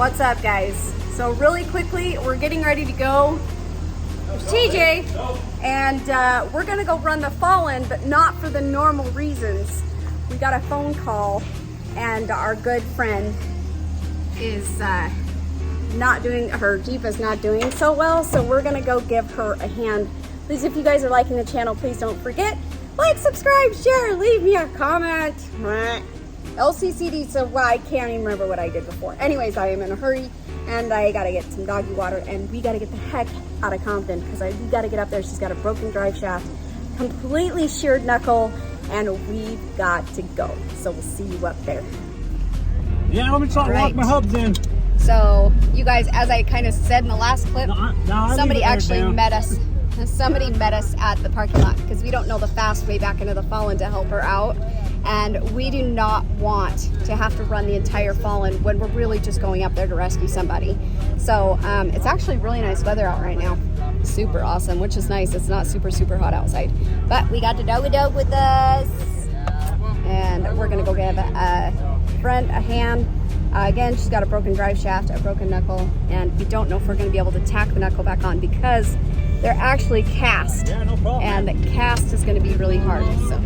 What's up, guys? So really quickly, we're getting ready to go with TJ, and we're gonna go run the Fallen, but not for the normal reasons. We got a phone call, and our good friend is not doing, her Jeep is not doing so well, so we're gonna go give her a hand. Please, if you guys are liking the channel, please don't forget, like, subscribe, share, leave me a comment. LCCD, so I can't even remember what I did before. Anyways, I am in a hurry, and I gotta get some doggy water, and we gotta get the heck out of Compton, because we gotta get up there. She's got a broken drive shaft, completely sheared knuckle, and we've got to go. So we'll see you up there. Yeah, let me try to lock my hubs in. So, you guys, as I kind of said in the last clip, somebody actually met us. Somebody met us at the parking lot, because we don't know the fast way back into the Fallen to help her out. And we do not want to have to run the entire Fallen when we're really just going up there to rescue somebody. So it's actually really nice weather out right now. Super awesome, which is nice. It's not super, super hot outside. But we got the doggy dog with us. And we're gonna go give a friend a hand. Again, she's got a broken drive shaft, a broken knuckle, and we don't know if we're gonna be able to tack the knuckle back on because they're actually cast. Yeah, no problem. And the cast is gonna be really hard, so.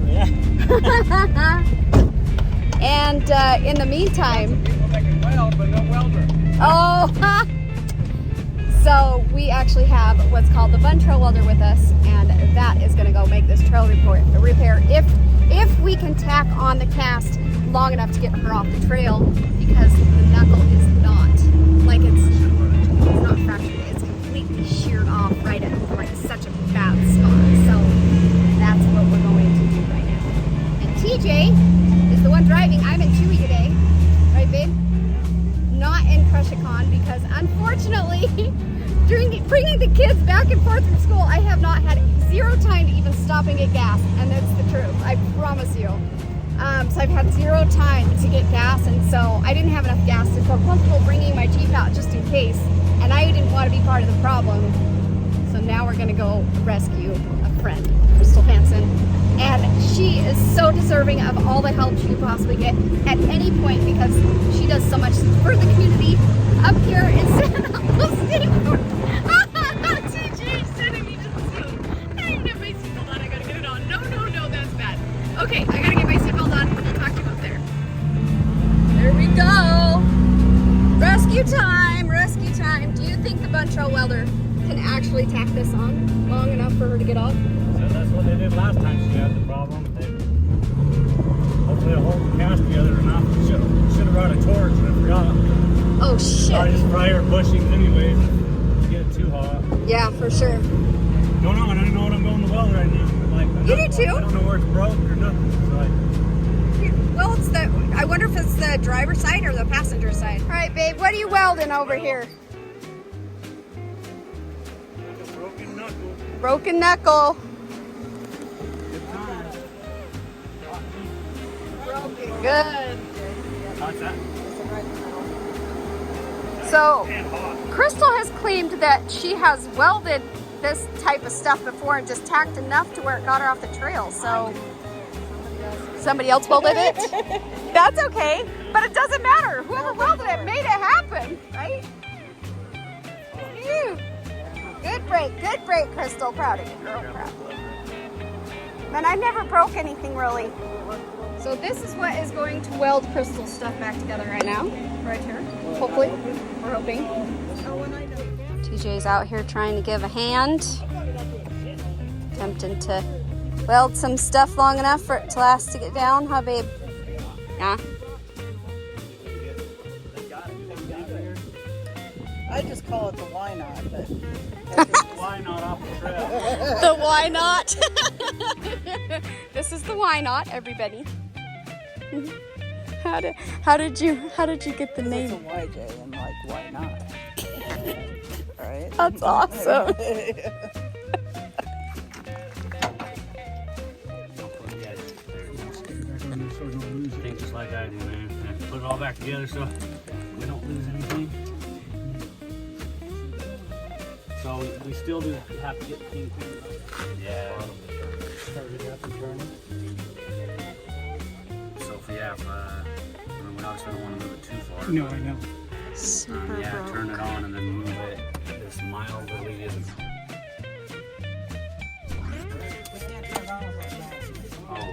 Yeah. And in the meantime, People that can weld, but no welder. oh, so we actually have what's called the Bun Trail Welder with us, and that is going to go make this trail repair if we can tack on the cast long enough to get her off the trail, because the knuckle is not like it's not fractured, it's completely sheared off right at like such a bad spot. So that's what we're going to do right now. And TJ is the one driving. I'm in Chewy today, right, babe? Not in Crushicon, because unfortunately, during bringing the kids back and forth from school, I have not had zero time to even stop and get gas, and that's the truth. I promise you. So I've had zero time to get gas, and so I didn't have enough gas to feel comfortable bringing my Jeep out just in case, and I didn't want to be part of the problem. So now we're gonna go rescue a friend, Crystal Hansen, and she is so deserving of all the help she could possibly get at any point, because she does so much for the community up here in San Jose. TJ sitting me just I don't even have my seatbelt on. I gotta get it on. No, that's bad. Okay, I gotta get my seatbelt on. We'll talk to you up there. There we go. Rescue time, rescue time. Do you think the Bun Trail Welder can actually tack this on long enough for her to get off? So that's what they did last time she had the problem. Hopefully they'll hold the cast together enough. Should have brought a torch, and I forgot. Oh shit. I just fry her bushings anyways to get it too hot. Yeah, for sure. I don't know what I'm going to weld right now. You do too? I don't know where it's broke or nothing. So Well, it's the, I wonder if it's the driver's side or the passenger side. All right, babe, what are you welding over here? broken knuckle. Broken knuckle. Good time. Broken, good. How's that? So, And hot. Crystal has claimed that she has welded this type of stuff before and just tacked enough to where it got her off the trail. So, somebody else welded it? That's okay, but it doesn't matter. Whoever welded it made it happen, right? Phew. Good break, Crystal. Proud of you, girl. Proud of you. Man, I never broke anything really. So this is what is going to weld Crystal's stuff back together right now, right here. Hopefully, we're hoping. TJ's out here trying to give a hand, attempting to weld some stuff long enough for it to last to get down, huh, babe? Yeah. I just call it the why not, but Why not off the trail? The why not? This is the why not, everybody. How did you get the it's a name? YJ and like why not? Right? That's awesome. Think just like I do, man. I have to put it all back together so we don't lose anything. So we still do have to get the king cleaned up. Yeah. So if we have, we obviously don't want to move it too far. No, I know. Super Yeah, broke. turn it on and then move it as mildly as. Oh.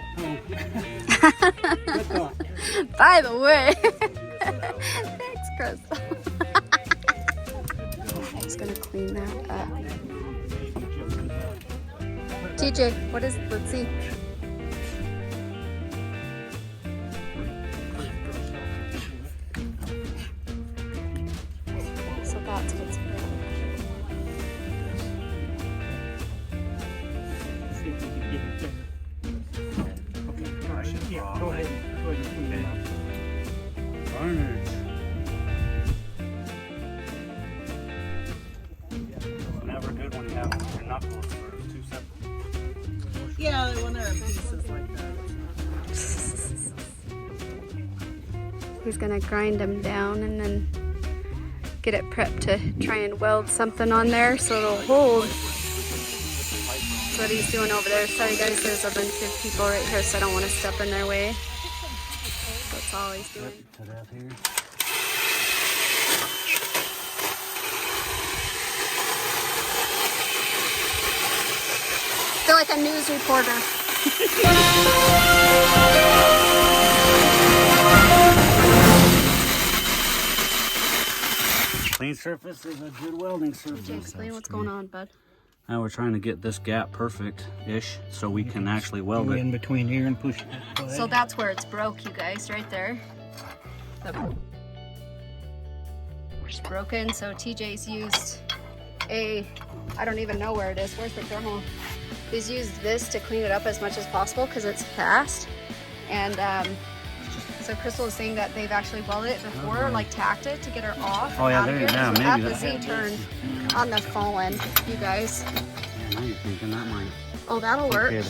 By the way, thanks, Chris. I'm just gonna clean that up. TJ, what is it? Let's see. So that's what's broke. Yeah, go ahead and clean it up. Carnage. Never good when you have your knuckles for two separate. Yeah, when they're in pieces like that. He's gonna grind them down and then get it prepped to try and weld something on there so it'll hold. That's what he's doing over there. Sorry guys, there's a bunch of people right here, so I don't want to step in their way. That's all he's doing. To death here. I feel like a news reporter. Clean surface is a good welding surface. Explain what's going on, bud. Now we're trying to get this gap perfect-ish so we can actually weld Go it. in between here and push it. Go ahead. So that's where it's broke, you guys, right there. It's broken, so TJ's used I don't even know where it is. Where's the thermal? He's used this to clean it up as much as possible because it's fast. And so Crystal is saying that they've actually welded it before, like tacked it to get her off. Oh, yeah, out of there- here. yeah, So maybe at the that- Z-turn on the fallen, you guys. Yeah, now you're thinking that might. Oh, that'll work. Good.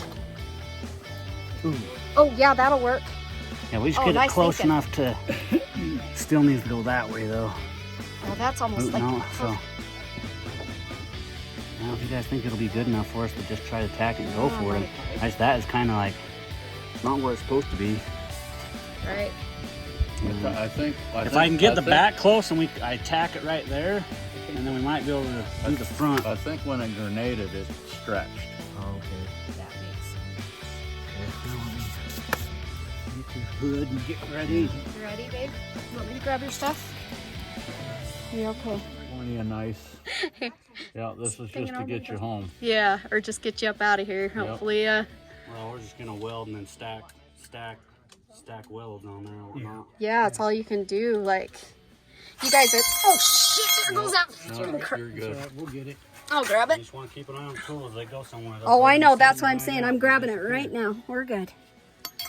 Ooh. Oh, yeah, that'll work. Yeah, we just Oh, get nice it close thinking. enough to. Still needs to go that way though. Well, that's almost Ooh, like. no, so. Now, if you guys think it'll be good enough for us to just try to tack it and go for it, that is kind of like not where it's supposed to be. Right. I think If I can get the back close and I tack it right there, and then we might be able to do the front. I think when it grenaded, it stretched. Oh, okay. That makes sense. Get your hood and get ready. You ready, babe? You want me to grab your stuff? You okay? Plenty of nice. Yeah, this is just to get you home. Yeah, or just get you up out of here. Hopefully, Well, we're just gonna weld and then stack welds on there. Or not. yeah, it's all you can do. Like, you guys, it's oh shit! There goes that. No, you're good. We'll get it. I'll grab You it. just want to keep an eye on the tools as they go somewhere. Oh, I know. That's what I'm saying. I'm grabbing it right now. We're good.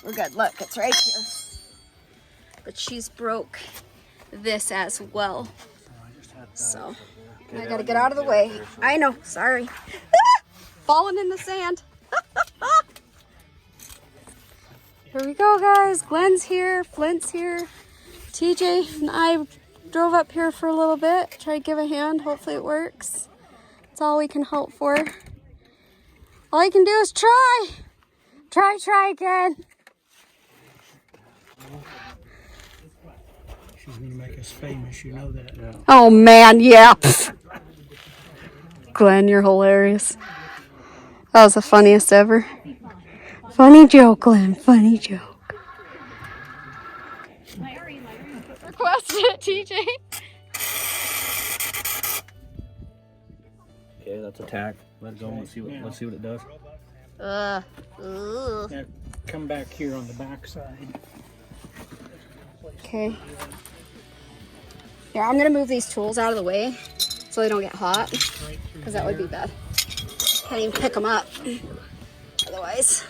We're good. Look, it's right here. But she's broke this as well. So I gotta get out of the way. I know. Sorry. Falling in the sand. Here we go, guys. Glenn's here. Flint's here. TJ and I drove up here for a little bit. Try to give a hand. Hopefully it works. That's all we can hope for. All you can do is try. Try again. She's gonna make us famous, you know that. Yeah. Oh man, yeah. Glenn, you're hilarious. That was the funniest ever. Funny joke, Glenn. Funny joke. Requested it, TJ. Okay, that's a tack. Let it go. Let's see what it does. Now, come back here on the back side. Okay. Yeah, I'm gonna move these tools out of the way so they don't get hot, because that would be bad. Can't even pick them up otherwise.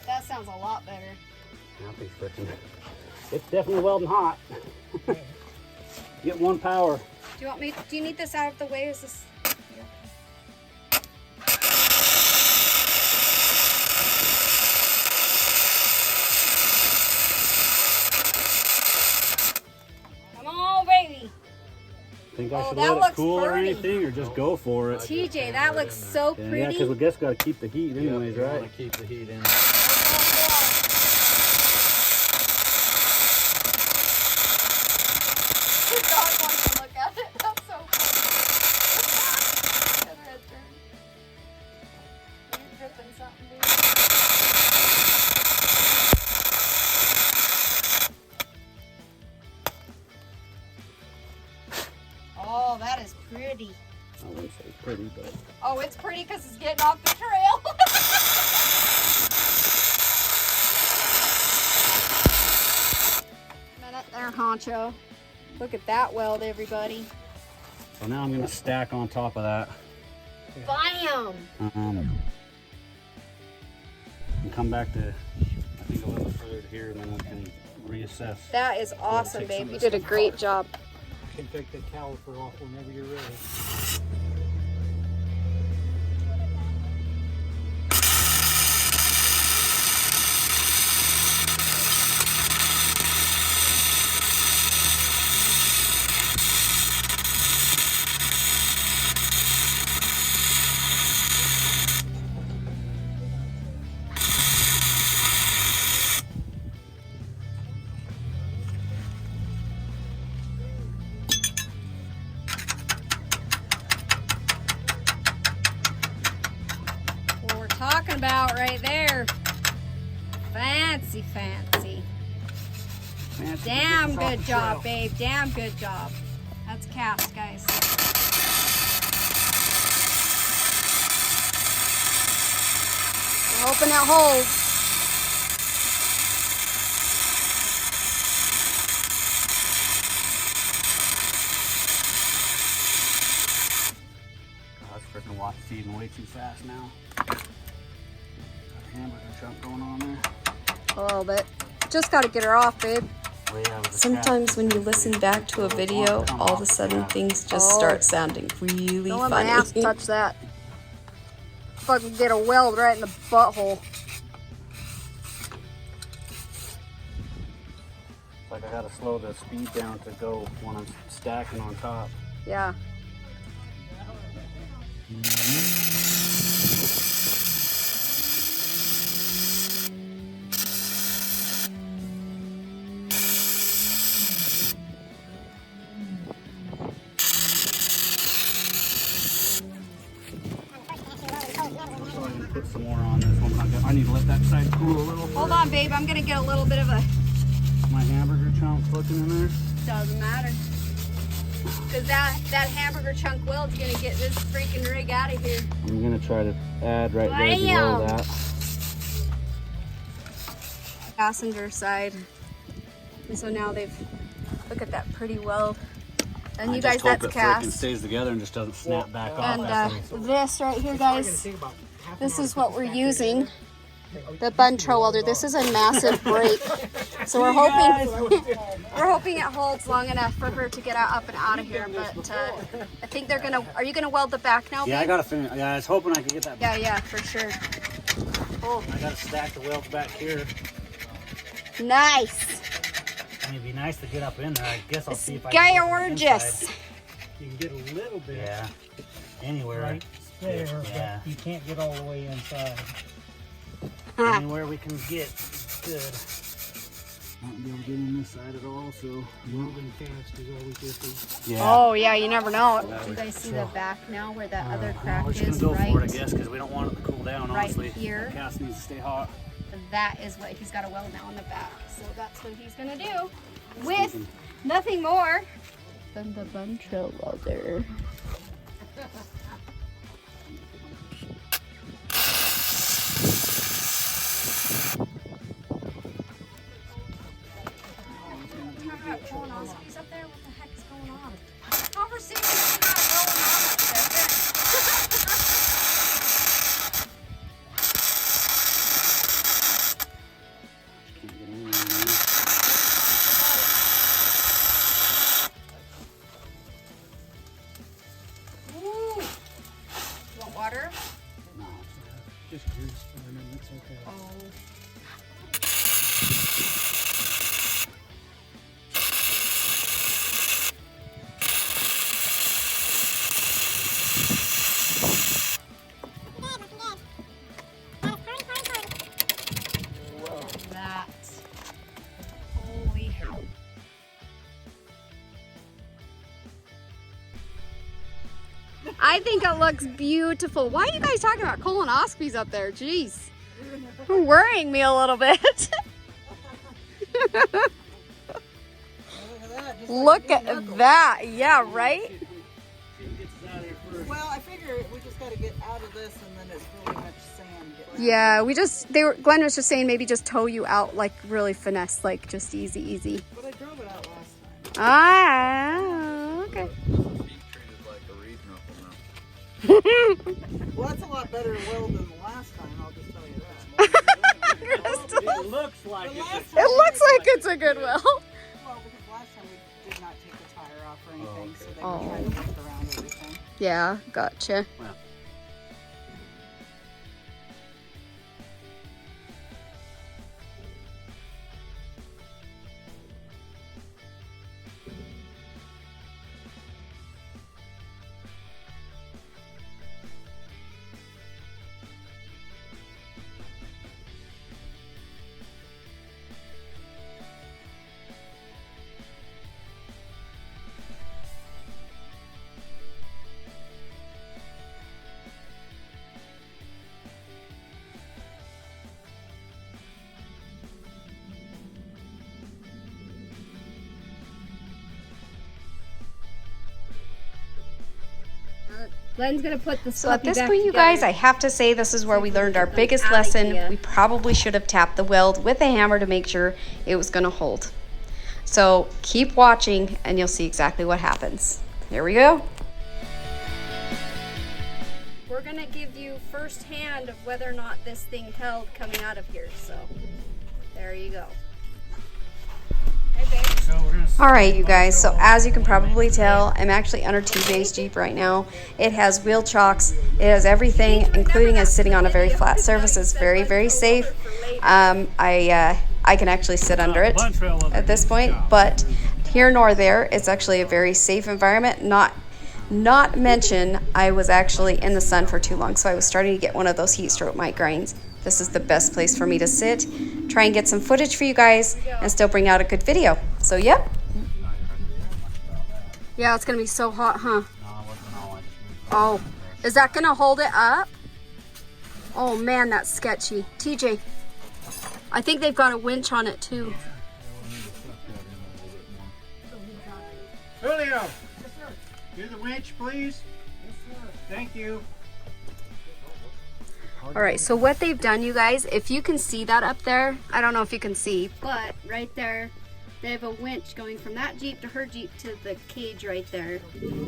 That sounds a lot better. It's definitely welding hot. Get one power. Do you need this out of the way? Is this? Come on, baby. Think I Oh, should that let it looks cool or pretty. anything, or just go for it? TJ, that looks so Yeah, pretty. because we guess got to keep the heat anyways, You right? want to keep the heat in. The dog wants to look at it. That's so funny. Are you dripping something, dude? Oh, that is pretty. I wouldn't say pretty, but Oh, it's pretty because it's getting off the trail. Minute there, Honcho. Look at that weld, everybody. so now I'm gonna stack on top of that. Bam! And come back to, I think, a little further here, and then we can reassess. That is awesome, take some babe. of You the did a stuff great out. job. You can take the caliper off whenever you're ready. What we're talking about right there. Fancy, fancy. Fancy, Damn get this off good the job, trail. babe. Damn good job. That's cast, guys. We're hoping it holds. Oh, that's freaking water feeding way too fast now. Got a hamburger chunk going on there. A little bit. Just got to get her off, babe. Well, yeah, with the Sometimes cast, when you it's listen pretty- back to a video, come all of off a the sudden cast. things just Oh. start sounding really Don't let my funny. ass touch that. Fucking get a weld right in the butthole. It's like I gotta slow the speed down to go when I'm stacking on top. Yeah. So I can put some more on this one. I need to let that side cool a little. Hold on, babe. I'm gonna get a little bit of a. My hamburger chunk looking in there. Doesn't matter. Cause that hamburger chunk weld's gonna get this freaking rig out of here. I'm gonna try to add right there below Bam! that. Passenger side. And so now they've. Look at that pretty weld. And I you just guys, hope that's it freaking cast. stays together and just doesn't snap back off. And after we- this right here, It's probably gonna guys. take about half an This hour is to what put we're this back using. together. The Buntrail welder. This is a massive break. So we're hoping we're hoping it holds long enough for her to get up and out of here. But I think they're gonna. Are you gonna weld the back now? Yeah, I babe? gotta finish. Yeah, I was hoping I could get that. Yeah, for sure. Oh, I gotta stack the welds back here. nice. I mean, it'd be nice to get up in there. I guess I'll see if I Guy can. Go to the gorgeous. inside. You can get a little bit Yeah. Anywhere. right there, Yeah. but you can't get all the way inside. Anywhere we can get is good. Not be able to get in this side at all, so. Moving cast is always iffy. Yeah. Oh yeah, you never know. Do you guys see the back now where that other crack We're just is? gonna go Right. for it, I guess, because we don't want it to cool down. Right Honestly, here. The cast needs to stay hot. That is what he's got a weld now in the back. So that's what he's gonna do with nothing more than the Buntrail welder. He's up there. What the heck is going on? Conversation is not going on up there. Can't get in there. Ooh. You want water? No. Just grease for a minute, it's okay. Oh. I think it looks beautiful. Why are you guys talking about colonoscopies up there? Jeez. You're worrying me a little bit. Look at that. Yeah, right? Well, I figure we just got to get out of this, and then it's really much sand. Yeah, Glenn was just saying maybe just tow you out, like really finesse, like just easy. But I drove it out last time. Ah, okay. Well, that's a lot better weld than the last time, I'll just tell you that. It looks like It looks like it's a good weld. Well, because last time we did not take the tire off or anything, so they were trying to work around everything. Yeah, gotcha. Glenn's gonna put the So at this point, you guys, I have to say this is where we learned our biggest lesson. We probably should have tapped the weld with a hammer to make sure it was gonna hold. So keep watching and you'll see exactly what happens. Here we go. We're gonna give you first hand of whether or not this thing held coming out of here. So there you go. Hey, babe. All right, you guys, so as you can probably tell, I'm actually under TJ's Jeep right now. It has wheel chocks, it has everything, including us sitting on a very flat surface. It's very, very safe. I can actually sit under it at this point, but here nor there, it's actually a very safe environment. Not mention, I was actually in the sun for too long, so I was starting to get one of those heat stroke migraines. This is the best place for me to sit, try and get some footage for you guys, and still bring out a good video. So, yep. Yeah, it's gonna be so hot, huh? Oh, is that gonna hold it up? Oh man, that's sketchy. TJ, I think they've got a winch on it too. Julio, do the winch, please. Yes, sir. Thank you. All right, so what they've done, you guys, if you can see that up there, I don't know if you can see, but right there, they have a winch going from that Jeep to her Jeep to the cage right there.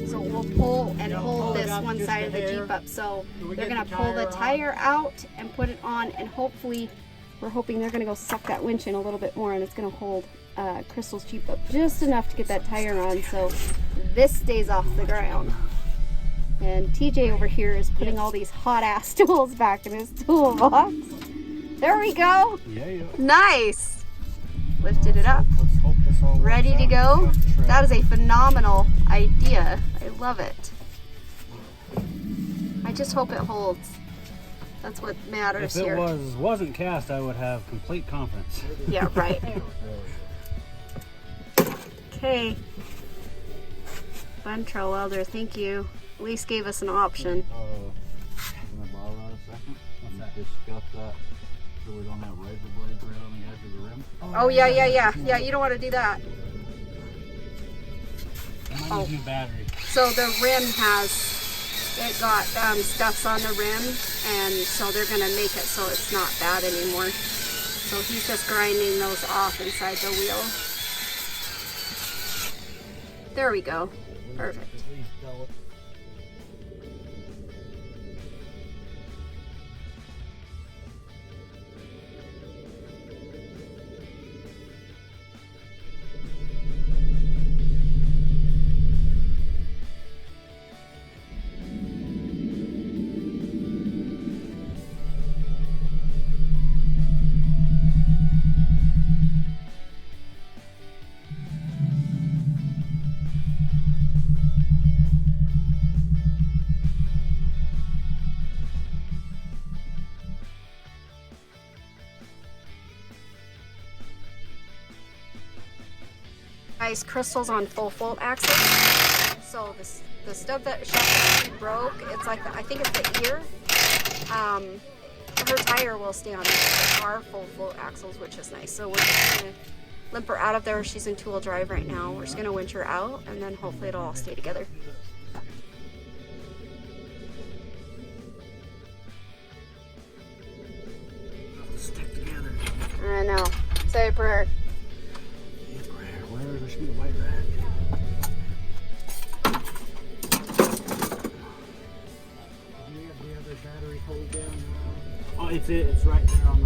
So we'll pull and hold this one side of the Jeep up. So they're gonna pull the tire out and put it on, and hopefully, we're hoping they're gonna go suck that winch in a little bit more, and it's gonna hold Crystal's Jeep up just enough to get that tire on so this stays off the ground. And TJ over here is putting all these hot ass tools back in his toolbox. There we go. Yeah. Nice. Lifted it up. Let's hope this all Ready to go. That is a phenomenal idea. I love it. I just hope it holds. That's what matters If it here. wasn't cast, I would have complete confidence. Yeah, right. Okay. Bun trail welder, thank you. At least gave us an option. Can I borrow that a second? What's that? Just scuff that so we don't have razor blades right on the edge of the rim. Oh, yeah, you don't want to do that. I might need new battery. So the rim it got stuffs on the rim, and so they're gonna make it so it's not bad anymore. So he's just grinding those off inside the wheel. There we go. Perfect. Guys, Crystal's on full float axle. So the stuff that she broke, it's like I think it's the ear. Her tire will stay on our full float axles, which is nice. So we're just gonna limp her out of there. She's in 2-wheel drive right now. We're just gonna winch her out, and then hopefully it'll all stay together. Stick together. I know. Say a prayer. Where should be the white rag? Do you have the other battery hold down? Oh, it's right there on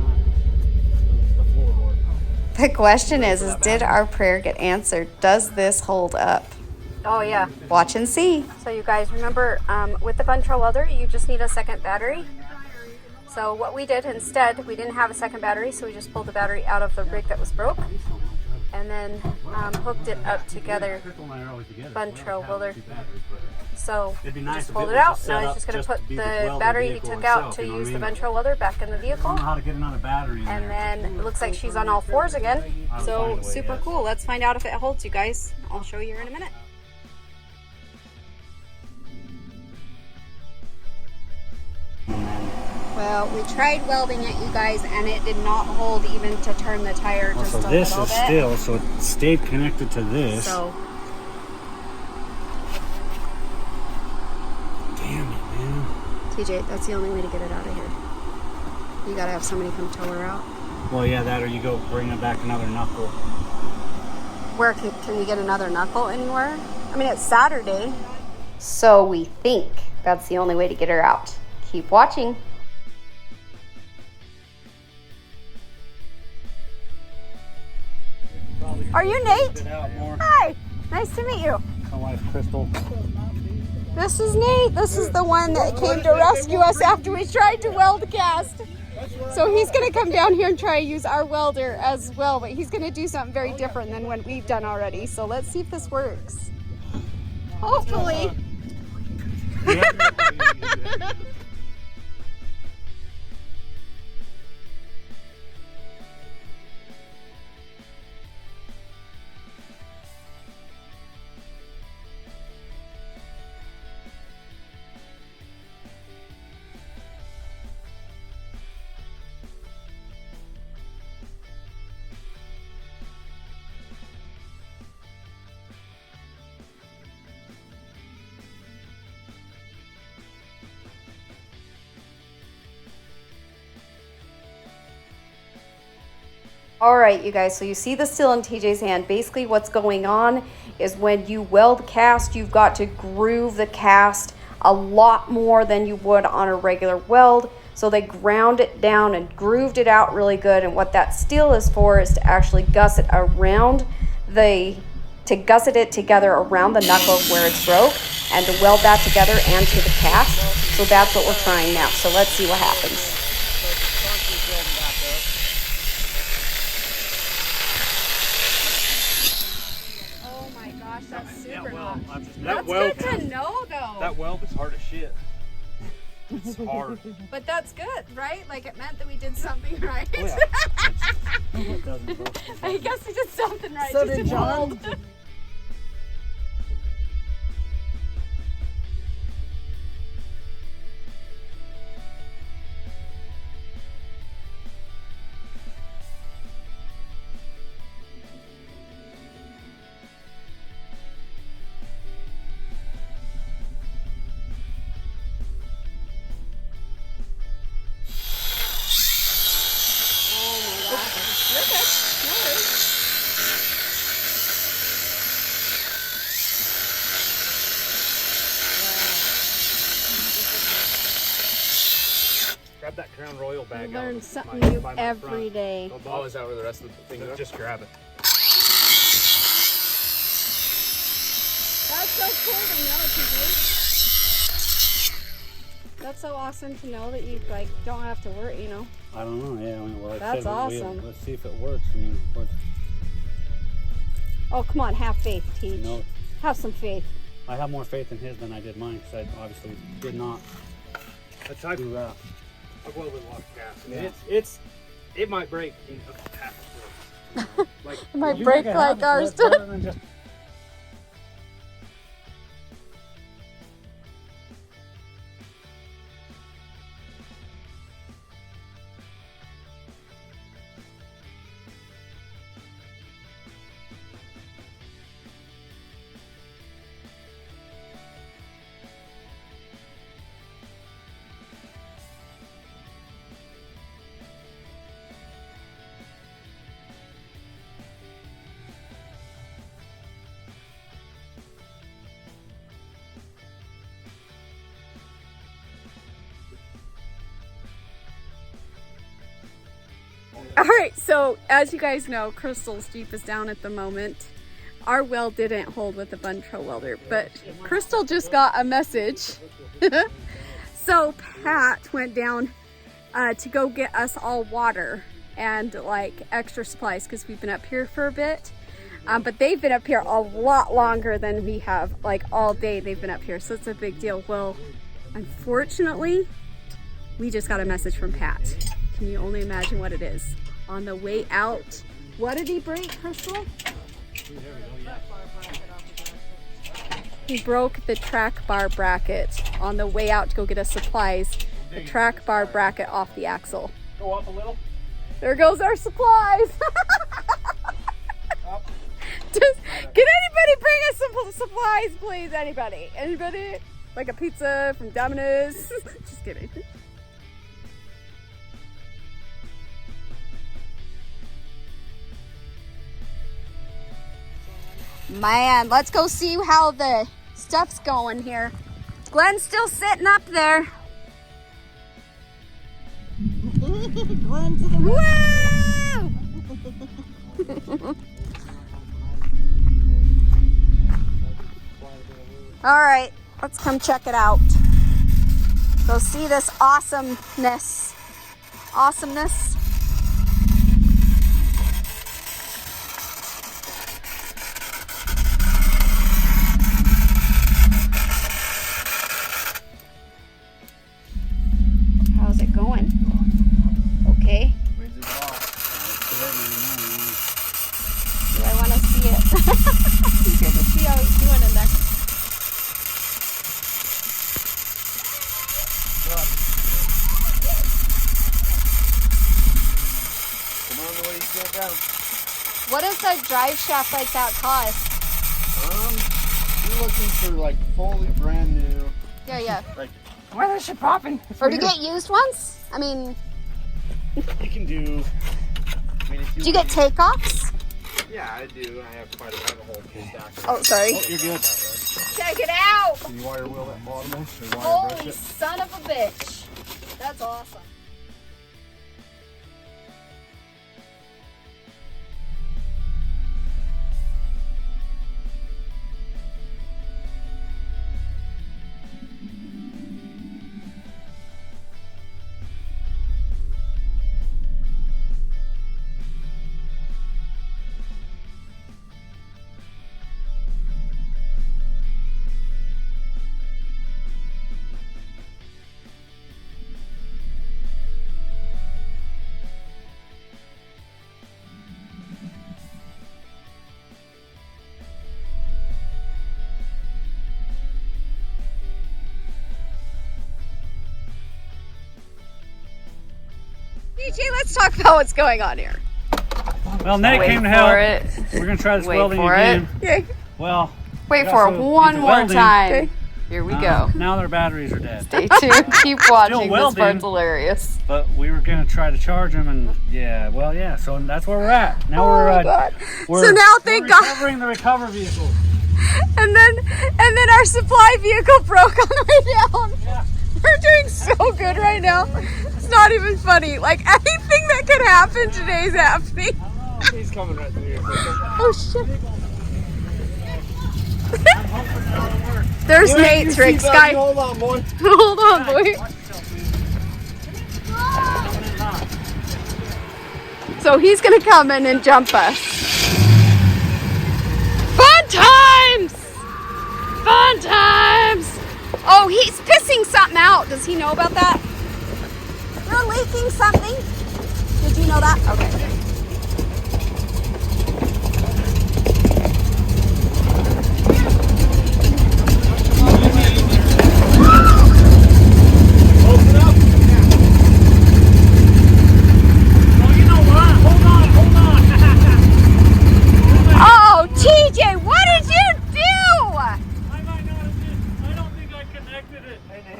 the floorboard. The question is did our prayer get answered? Does this hold up? Oh yeah. Watch and see. So you guys remember, with the Buntrail welder, you just need a second battery. So what we did instead, we didn't have a second battery, so we just pulled the battery out of the rig that was broke, and then hooked it up together. Buntrail welder. So just pulled it out. Now he's just going to put the battery he took out to use the Buntrail welder back in the vehicle. How to get another battery in And there. then it looks like she's on all fours again. So super cool. Let's find out if it holds, you guys. I'll show you in a minute. Well, we tried welding it, you guys, and it did not hold even to turn the tire just So a this little is bit. still, so it stayed connected to this. So Damn it, man. TJ, that's the only way to get it out of here. You gotta have somebody come tow her out. Well, yeah, that or you go bring it back another knuckle. Where can you get another knuckle anywhere? I mean, it's Saturday. So we think that's the only way to get her out. Keep watching. Are you Nate? Get out more. Hi, nice to meet you. My wife, Crystal. This is Nate. This is the one that came to rescue us after we tried to weld the cast. So he's gonna come down here and try to use our welder as well, but he's gonna do something very different than what we've done already. So let's see if this works. Hopefully. All right, you guys, so you see the still in TJ's hand. Basically what's going on is when you weld cast, you've got to groove the cast a lot more than you would on a regular weld. So they ground it down and grooved it out really good. And what that steel is for is to actually gusset around to gusset it together around the knuckle where it's broke and to weld that together and to the cast. So that's what we're trying now. So let's see what happens. That's super hot. That That's good to know, though. That weld is hard as shit. It's hard. But that's good, right? Like it meant that we did something right. Oh, yeah. It doesn't go. I guess we did something right. So just did to John. hold. Grab that Crown Royal bag out. Learn something by new my every front. day. Oh, is that where the rest of the thing goes? Just grab it. That's so cool to know, TJ. That's so awesome to know that you like don't have to worry, you know. I don't know. Yeah. I mean, well, like I That's said, awesome. Let's see if it works. I mean, Oh, come on, have faith, Teach. you know, Have some faith. I have more faith in his than I did mine because I obviously did not do that. I've welded a lot of cast. Yeah. It might break in half a foot. Like, It might You break make it like happen, ours that's better did. than just- All right, so as you guys know, Crystal's Jeep is down at the moment. Our weld didn't hold with the Buntrail welder, but Crystal just got a message. So Pat went down to go get us all water and like extra supplies because we've been up here for a bit. But they've been up here a lot longer than we have, like all day they've been up here, so it's a big deal. Well, unfortunately, we just got a message from Pat. Can you only imagine what it is? On the way out, what did he break, Crystal? He broke the track bar bracket on the way out to go get us supplies. The track bar bracket off the axle. Go up a little. There goes our supplies. Just, can anybody bring us some supplies, please? Anybody? Anybody? Like a pizza from Dominators? Just kidding. Man, let's go see how the stuff's going here. Glenn's still sitting up there. Glenn to the Woo! All right, let's come check it out. Go see this awesomeness. Awesomeness. How's it going? Okay. Do I want to see it? You get to see how he's doing in there. Come on the way you get down. What does a drive shaft like that cost? You're looking for like fully brand new. Yeah. Like Why is she popping? Or to get used ones? I mean, you can do. I mean, if do you get takeoffs? Yeah, I do. I have quite a whole stack. Oh, sorry. Oh, you're good. Check it out! Can you wire wheel that bottom one? Or wire Holy brush it? son of a bitch. That's awesome. DJ, let's talk about what's going on here. Well, Nate came to help. We're gonna try this welding again. Okay. Well, Wait we for it also one did the more welding. time. Okay. Here we go. Now their batteries are dead. Stay tuned. Keep watching. This welding. part's hilarious. But we were gonna try to charge them, and yeah. So that's where we're at. Now Oh, God. we're So now, thank we're God. recovering the recover vehicle. And then our supply vehicle broke on the way down. Yeah. We're doing so good right now. It's not even funny. Like anything that could happen today is happening. He's coming right through here. Oh shit. There's Nate's rig. Sky. Hold on, boy. Hold on, boy. So he's gonna come in and jump us. Fun times! Fun times! Oh, he's pissing something out. Does he know about that? You're leaking something? Did you know that? Okay.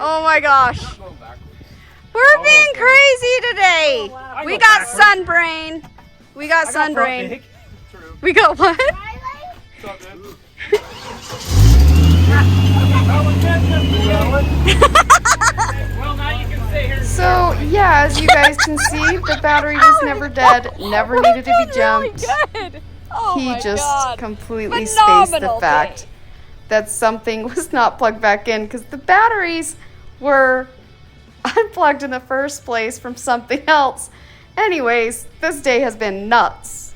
Oh my gosh. We're being crazy today. We got sunbrain. We got sunbrain. We got what? So yeah, as you guys can see, the battery was never dead, never needed to be jumped. Good. Oh He my just God. completely spaced the Phenomenal fact day. that something was not plugged back in because the batteries were unplugged in the first place from something else. Anyways, this day has been nuts.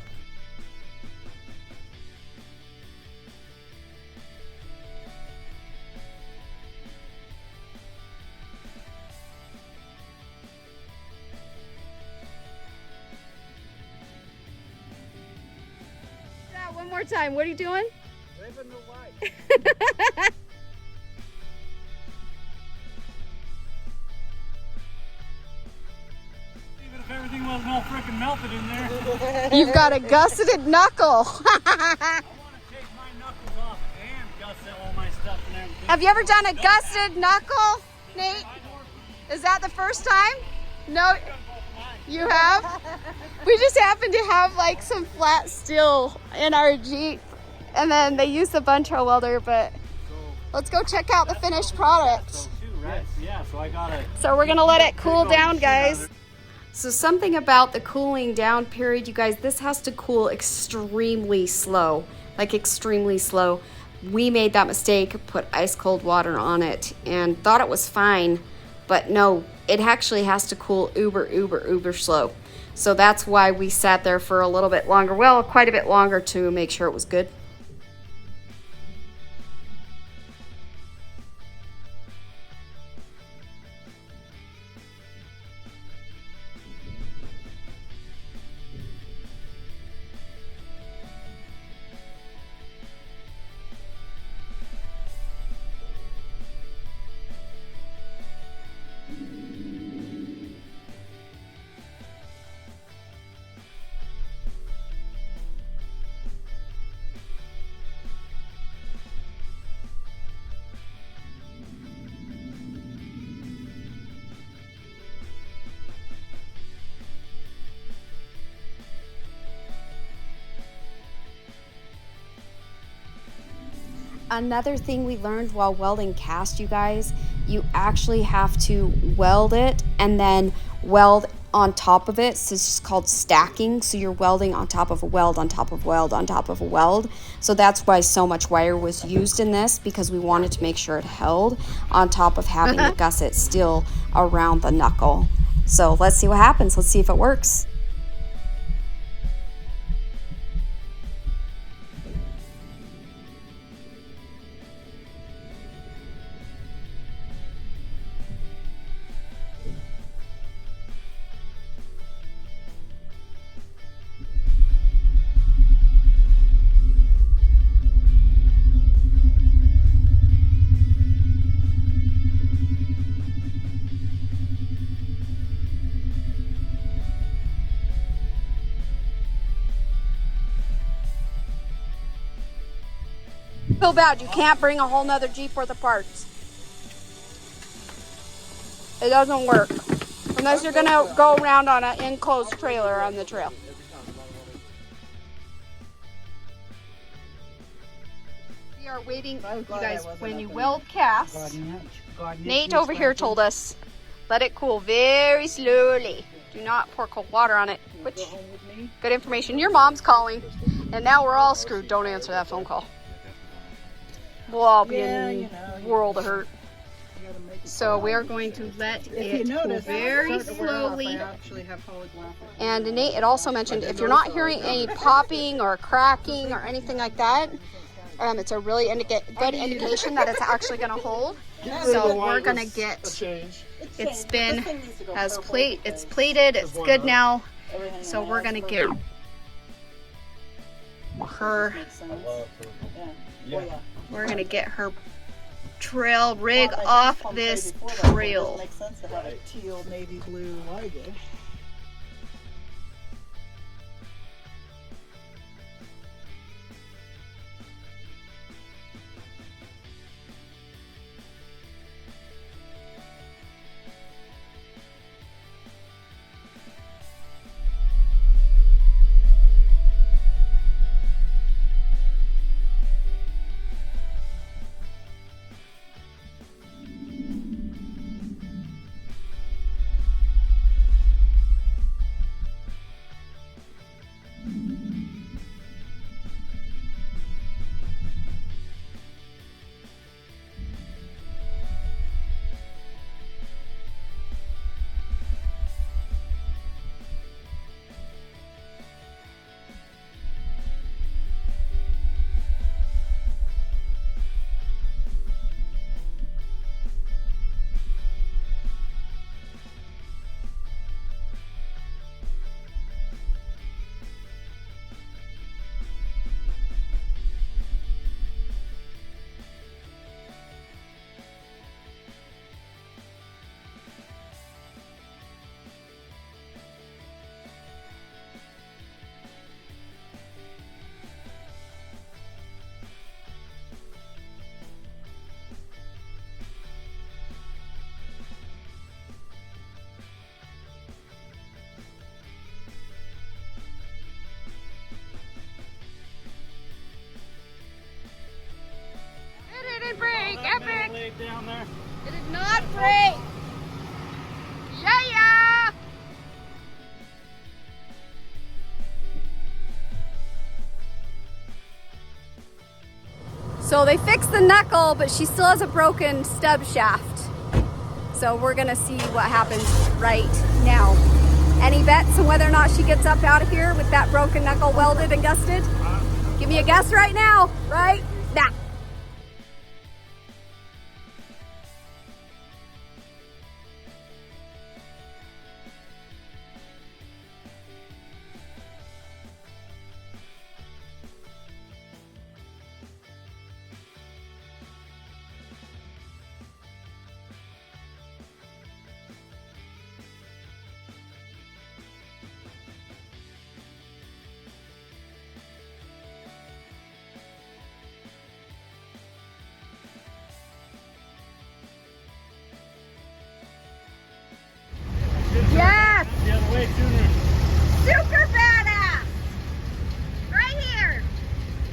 Yeah, one more time. What are you doing? Living the life. Even if everything wasn't all freaking melted in there. You've got a gusseted knuckle. I want to take my knuckles off and gusset all my stuff and everything. Have you ever done a gusseted knuckle, Nate? Is that the first time? No, you have? We just happen to have like some flat steel in our Jeep, and then they use the bunch-hole welder, but let's go check out the finished product. Yeah, so I got it. So we're gonna let it cool down, guys. So something about the cooling down period, you guys, this has to cool extremely slow, like extremely slow. We made that mistake, put ice cold water on it and thought it was fine, but no, it actually has to cool uber slow. So that's why we sat there for a little bit longer, well, quite a bit longer to make sure it was good. Another thing we learned while welding cast, you guys, you actually have to weld it and then weld on top of it. So it's just called stacking. So you're welding on top of a weld, on top of weld, on top of a weld. So that's why so much wire was used in this, because we wanted to make sure it held on top of having the gusset still around the knuckle. So let's see what happens. Let's see if it works. Feel bad, you can't bring a whole nother Jeep worth of parts. It doesn't work unless you're gonna go around on an enclosed trailer on the trail. We are waiting, you guys, when you weld cast, Nate over here told us, let it cool very slowly. Do not pour cold water on it, which, good information. Your mom's calling, and now we're all screwed. Don't answer that phone call. We'll all be in a world of hurt. So we are going to let it cool very slowly. And Nate had also mentioned, if you're not hearing any popping or cracking or anything like that, it's a really good indication that it's actually going to hold. So we're going to get, it's plated, it's good now. So we're going to get her, we're going to get her trail rig off this trail. Makes sense to have a teal, navy blue lighting. blade down there. It did not break. Yeah. So they fixed the knuckle, but she still has a broken stub shaft. So we're gonna see what happens right now. Any bets on whether or not she gets up out of here with that broken knuckle welded and gusted? Give me a guess right now, right now. Yes! The other way sooner. Super badass! Right here!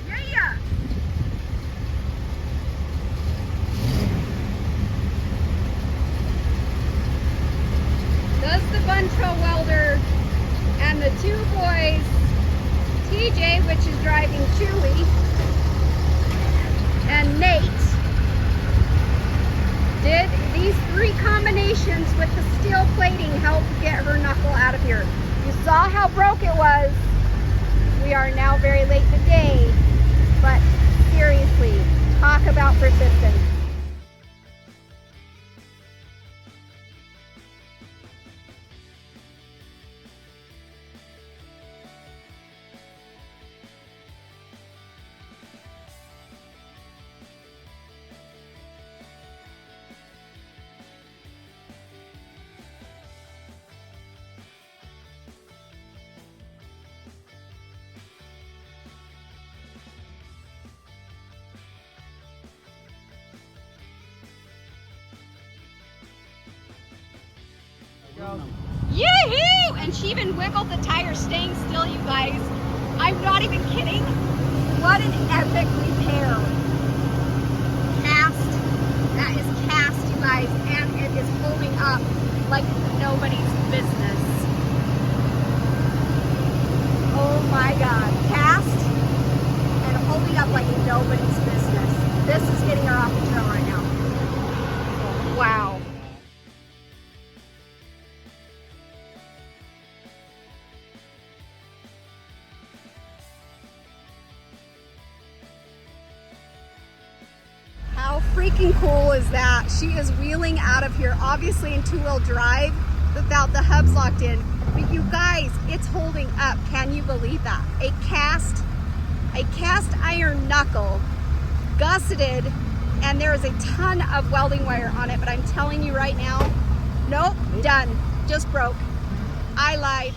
Yeah! Does the Buncho welder and the two boys, TJ, which is driving Chewy, and Nate, did these three combinations with the steel plating help get her knuckle out of here? You saw how broke it was. We are now very late in the day, but seriously, talk about persistence. Yoo-hoo! And she even wiggled the tire staying still, you guys. I'm not even kidding. What an epic repair. Cast. That is cast, you guys. And it is holding up like nobody's business. Oh my God. Cast and holding up like nobody's business. This is getting her off the trail right now. Wow. How freaking cool is that? She is wheeling out of here, obviously in two-wheel drive without the hubs locked in. But you guys, it's holding up. Can you believe that? A cast iron knuckle, gusseted, and there is a ton of welding wire on it, but I'm telling you right now, nope, done. Just broke. I lied.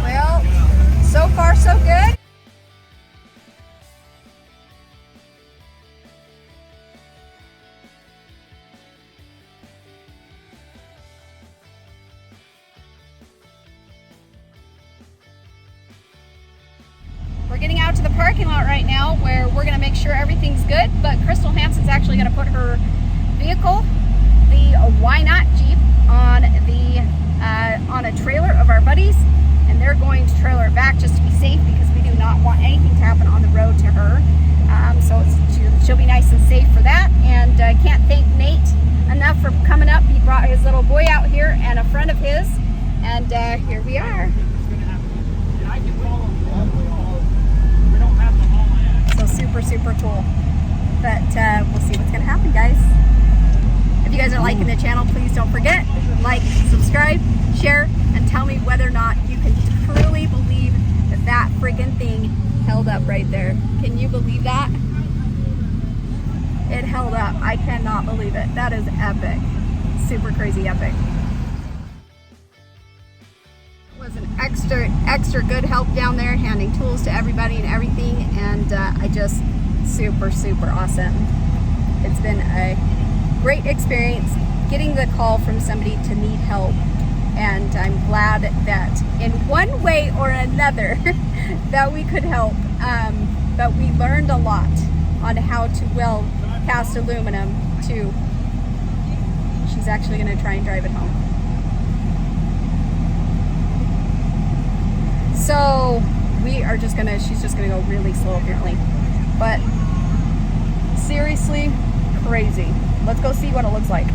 Well, so far so good. We're getting out to the parking lot right now where we're going to make sure everything's good, but Crystal Hansen's actually going to put her vehicle, the Why Not Jeep, on a trailer of our buddies, and they're going to trailer it back just to be safe because we do not want anything to happen on the road to her. So she'll be nice and safe for that, and I can't thank Nate enough for coming up. He brought his little boy out here and a friend of his, and here we are. So super cool. But we'll see what's gonna happen, guys. If you guys are liking the channel, please don't forget, like, subscribe, share, and tell me whether or not you can truly believe that that friggin' thing held up right there. Can you believe that? It held up. I cannot believe it. That is epic. Super crazy epic. Was an extra good help down there, handing tools to everybody and everything, and I just super awesome. It's been a great experience getting the call from somebody to need help, and I'm glad that in one way or another that we could help. But we learned a lot on how to weld cast aluminum to. She's actually going to try and drive it home. So she's just gonna go really slow apparently. But seriously, crazy. Let's go see what it looks like.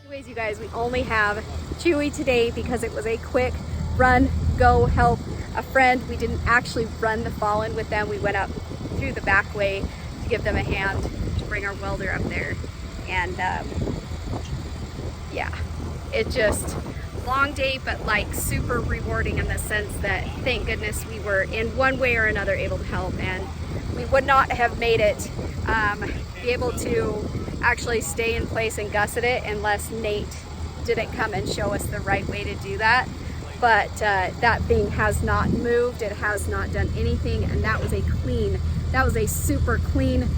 Anyways, you guys, we only have Chewy today because it was a quick run, go help a friend. We didn't actually run the Fallen with them. We went up through the back way to give them a hand to bring our welder up there. And yeah, it just long day, but like super rewarding in the sense that thank goodness we were in one way or another able to help, and we would not have made it be able to actually stay in place and gusset it unless Nate didn't come and show us the right way to do that. But that thing has not moved, it has not done anything, and that was a super clean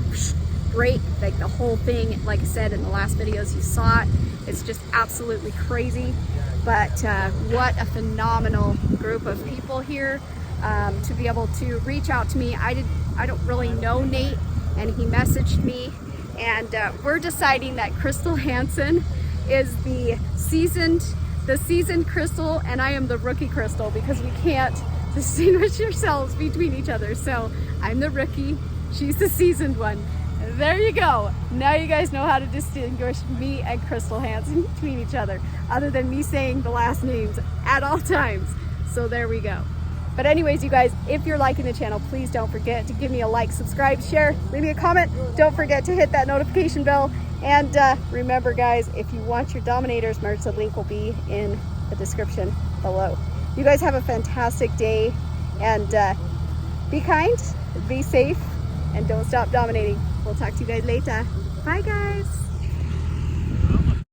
break. Like the whole thing, like I said in the last videos, you saw it. It's just absolutely crazy. But what a phenomenal group of people here to be able to reach out to me. I don't really know Nate, and he messaged me, and we're deciding that Crystal Hansen is the seasoned Crystal, and I am the rookie Crystal, because we can't distinguish ourselves between each other. So I'm the rookie, she's the seasoned one. There you go. Now you guys know how to distinguish me and Crystal Hansen between each other, other than me saying the last names at all times. So there we go. But anyways, you guys, if you're liking the channel, please don't forget to give me a like, subscribe, share, leave me a comment. Don't forget to hit that notification bell. And remember, guys, if you want your Dominators merch, the link will be in the description below. You guys have a fantastic day, and be kind, be safe, and don't stop dominating. We'll talk to you guys later. Bye, guys.